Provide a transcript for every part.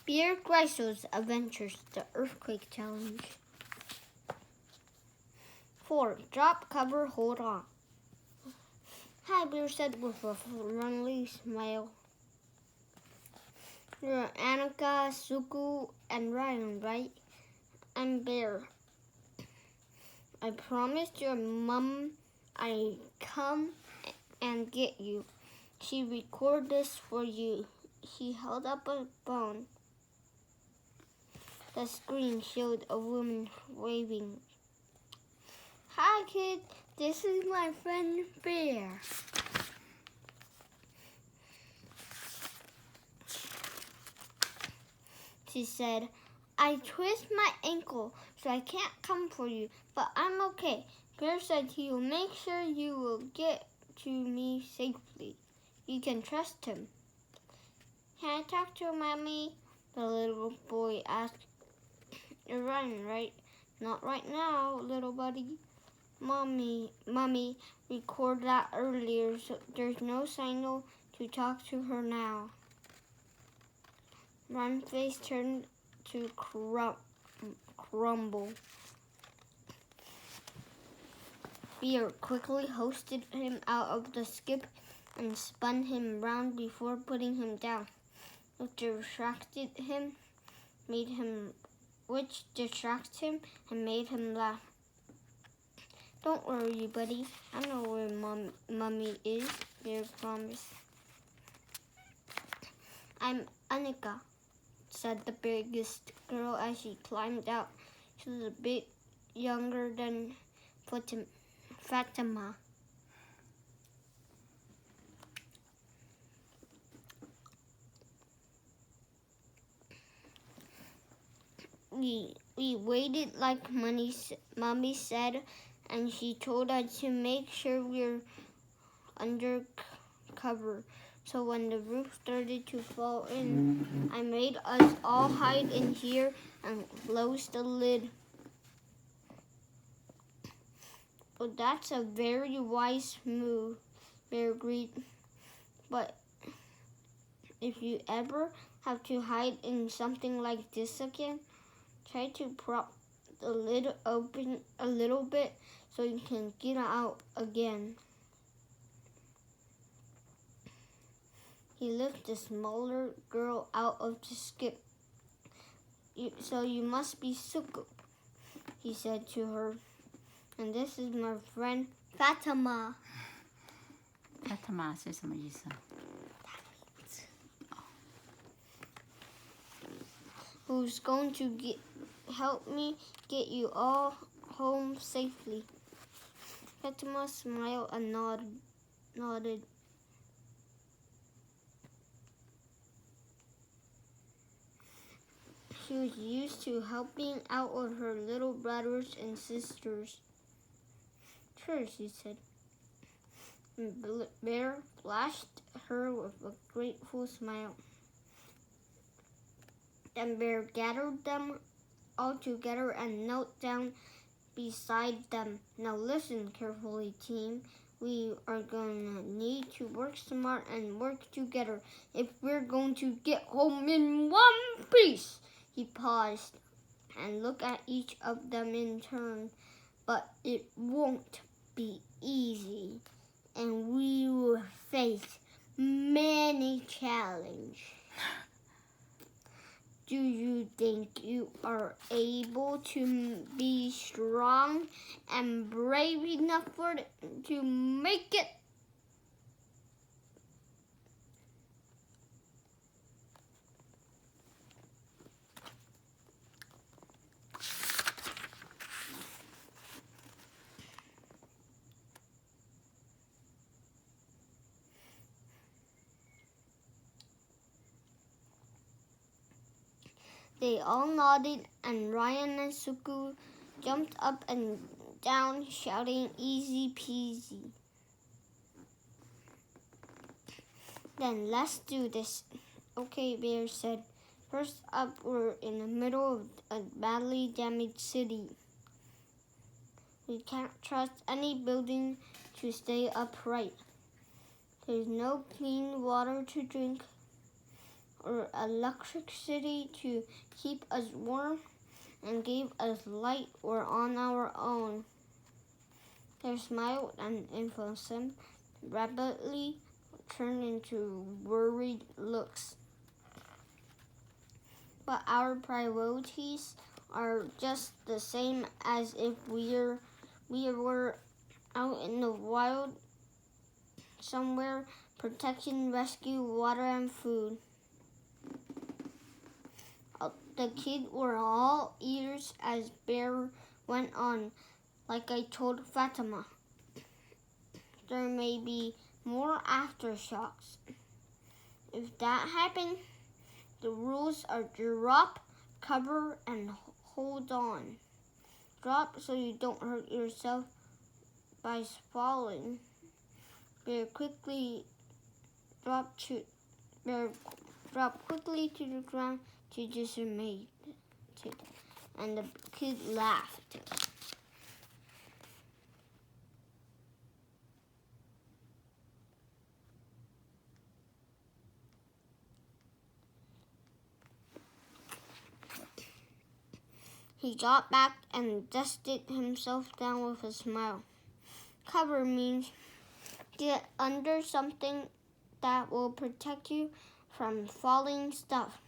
Bear Gryssel's Adventures, the Earthquake Challenge. 4. Drop, cover, hold on. Hi, Bear said with a friendly smile. You're Annika, Suku, and Ryan, right? I'm Bear. I promised your mom I'd come and get you. She recorded this for you. He held up a phone. The screen showed a woman waving. Hi, kid. This is my friend Bear. She said, I twist my ankle, so I can't come for you, but I'm okay. Bear said he will make sure you will get to me safely. You can trust him. Can I talk to Mommy? The little boy asked. You're Ryan, right? Not right now, little buddy. Mommy recorded that earlier, so there's no signal to talk to her now. Ryan's face turned to crumble. Bear quickly hoisted him out of the skip and spun him round before putting him down, which distracted him and made him laugh. Don't worry, buddy. I know where Mommy is, Bear promised. I'm Annika, said the biggest girl as she climbed out. She was a bit younger than Fatima. We waited like Mommy said, and she told us to make sure we're under cover. So when the roof started to fall in, I made us all hide in here and close the lid. Well, that's a very wise move, Bear agreed. But if you ever have to hide in something like this again, try to prop the lid open a little bit so you can get out again. He lifted the smaller girl out of the skip. So you must be Suku, he said to her. And this is my friend Fatima. Fatima 是什么意思？ Who's going to help me get you all home safely? Fatima smiled and nodded. She was used to helping out with her little brothers and sisters. Sure, she said. And Bear flashed her with a grateful smile. Then Bear gathered them all together and knelt down beside them. Now listen carefully, team. We are going to need to work smart and work together if we're going to get home in one piece. He paused and looked at each of them in turn. But it won't be easy, and we will face many challenges. Do you think you are able to be strong and brave enough to make it? They all nodded, and Ryan and Suku jumped up and down, shouting, "Easy peasy." Then let's do this. Okay, Bear said. First up, we're in the middle of a badly damaged city. We can't trust any building to stay upright. There's no clean water to drink. or electricity to keep us warm and gave us light were on our own. Their smile and innocence rapidly turned into worried looks. But our priorities are just the same as if we were out in the wild somewhere, protecting, rescue, water, and food. The kids were all ears as Bear went on. Like I told Fatima, there may be more aftershocks. If that happens, the rules are drop, cover, and hold on. Drop so you don't hurt yourself by falling. Bear dropped quickly to the ground to dismay, and the kid laughed. He got back and dusted himself down with a smile. Cover means get under something that will protect you from falling stuff.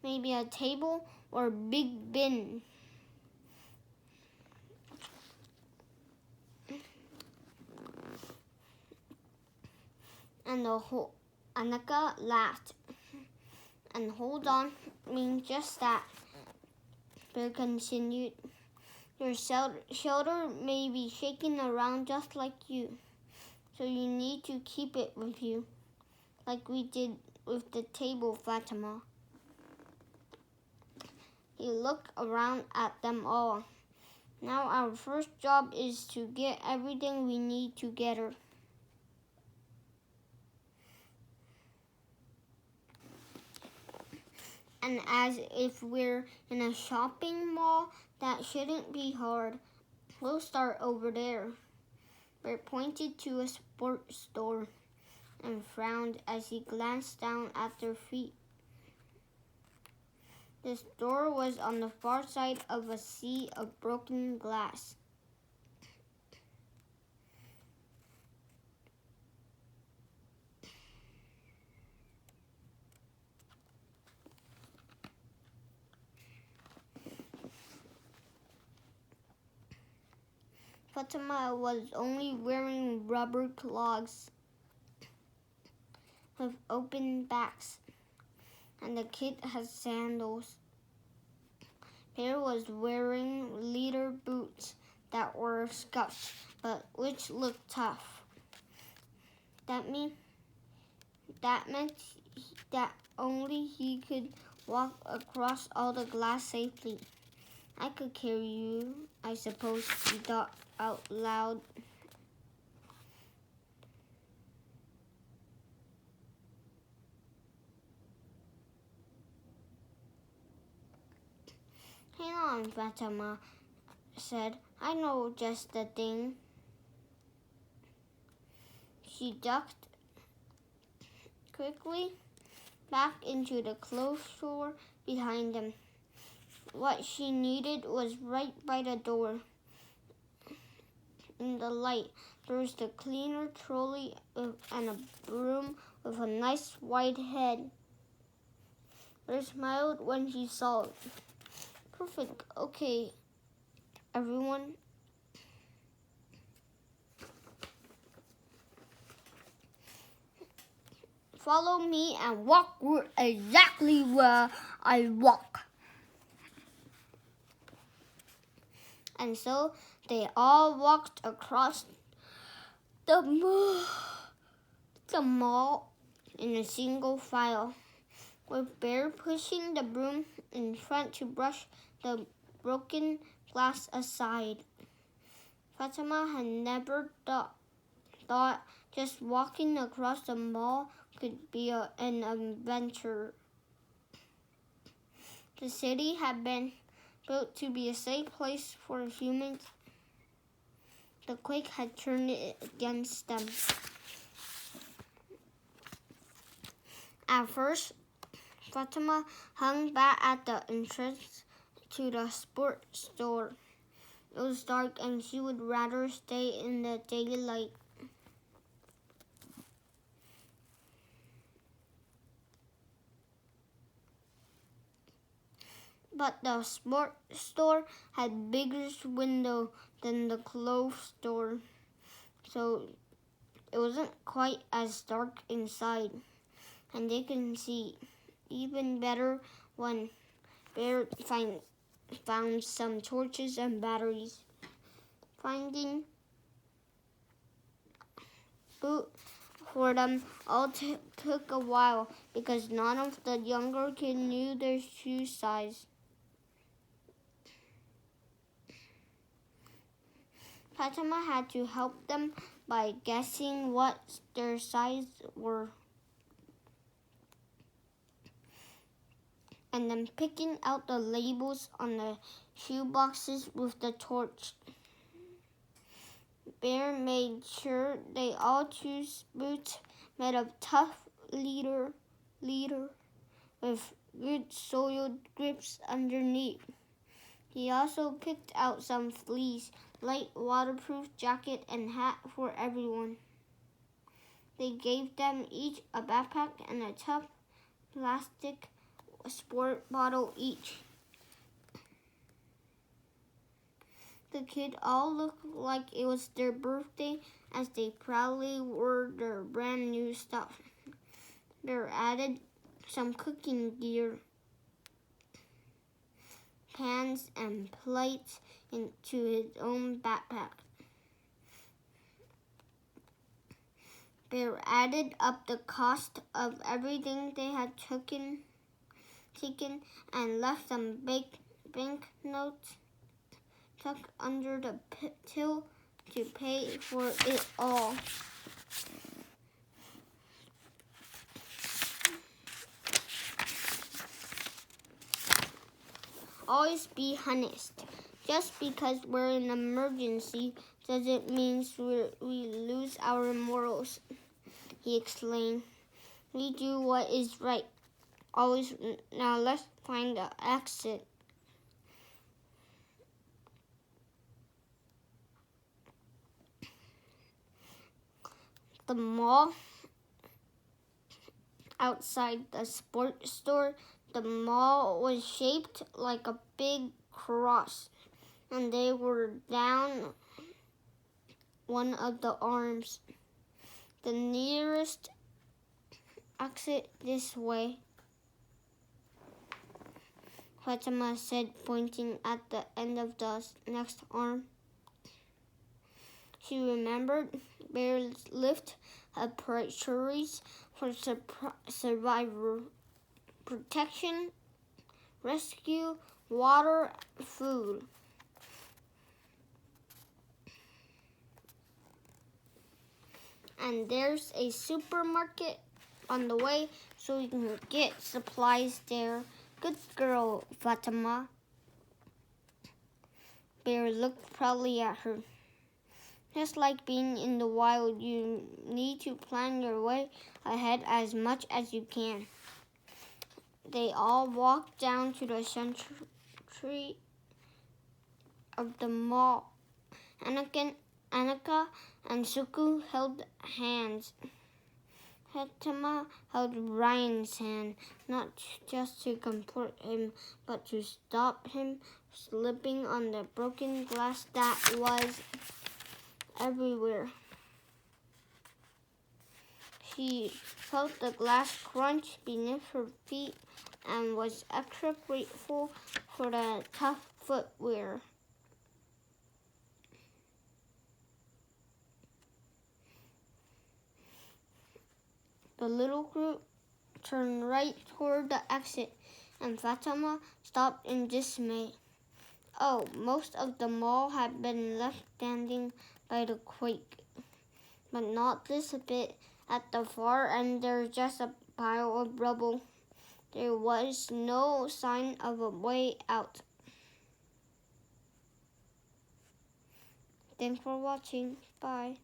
Maybe a table or a big bin. And the whole Annika laughed. And hold on means just that. Bear continued. Your shelter may be shaking around just like you, so you need to keep it with you, like we did with the table, Fatima. He looked around at them all. Now our first job is to get everything we need together. And as if we're in a shopping mall, that shouldn't be hard. We'll start over there. Bear pointed to a sports store and frowned as he glanced down at their feet. The store was on the far side of a sea of broken glass. Fatima was only wearing rubber clogs with open backs, and the kid had sandals. Bear was wearing leather boots that were scuffed, but which looked tough. That meant that only he could walk across all the glass safely. I could carry you, I suppose, he thought out loud. Hang on, Fatima said. I know just the thing. She ducked quickly back into the clothes store behind them. What she needed was right by the door. In the light, there was the cleaner trolley and a broom with a nice wide head. Bear smiled when he saw it. Perfect. Okay, everyone. Follow me and walk exactly where I walk. And so they all walked across the mall in a single file, with Bear pushing the broom in front to brush the broken glass aside. Fatima had never thought just walking across the mall could be an adventure. The city had been built to be a safe place for humans. The quake had turned it against them. At first, Fatima hung back at the entrance to the sports store. It was dark and she would rather stay in the daylight. But the sports store had bigger window than the clothes store, so it wasn't quite as dark inside, and they could see even better when Bear found some torches and batteries. Finding boot for them all took a while because none of the younger kids knew their shoe size. Fatima had to help them by guessing what their size were, and then picking out the labels on the shoe boxes with the torch. Bear made sure they all chose boots made of tough leather with good soiled grips underneath. He also picked out some fleece, light waterproof jacket and hat for everyone. They gave them each a backpack and a tough plastic sport bottle each. The kids all looked like it was their birthday as they proudly wore their brand new stuff. Bear added some cooking gear, pans and plates into his own backpack. Bear added up the cost of everything they had taken and left some banknotes tucked under the till to pay for it all. Always be honest. Just because we're in an emergency doesn't mean we lose our morals, he explained. We do what is right. Always. Now let's find the exit. The mall outside the sports store. The mall was shaped like a big cross, and they were down one of the arms. The nearest exit this way, Fatima said, pointing at the end of the next arm. She remembered Bear's list of priorities for survival: protection, rescue, water, food. And there's a supermarket on the way, so we can get supplies there. Good girl, Fatima. Bear looked proudly at her. Just like being in the wild, you need to plan your way ahead as much as you can. They all walked down to the center of the mall. Annika and Suku held hands. Fatima held Ryan's hand, not just to comfort him, but to stop him slipping on the broken glass that was everywhere. She felt the glass crunch beneath her feet and was extra grateful for the tough footwear. The little group turned right toward the exit, and Fatima stopped in dismay. Oh, most of the mall had been left standing by the quake, but not this bit. At the far end, there's just a pile of rubble. There was no sign of a way out. Thanks for watching. Bye.